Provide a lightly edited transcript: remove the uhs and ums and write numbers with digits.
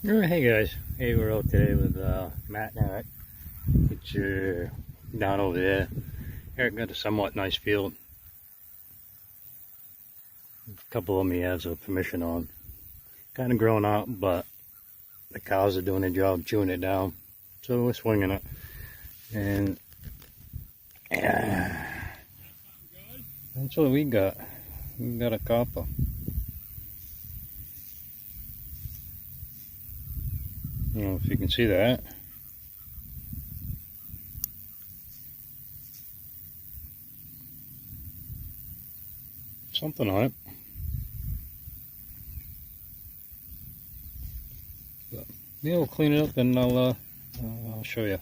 Hey guys, hey, we're out today with Matt and Eric, which are down over there. Eric got a somewhat nice field. A couple of them he has permission on. Kind of grown out, but the cows are doing their job chewing it down, so we're swinging it. And that's what we got. We got a copper. I don't know if you can see that. Something on it. But yeah, we'll clean it up and I'll show you.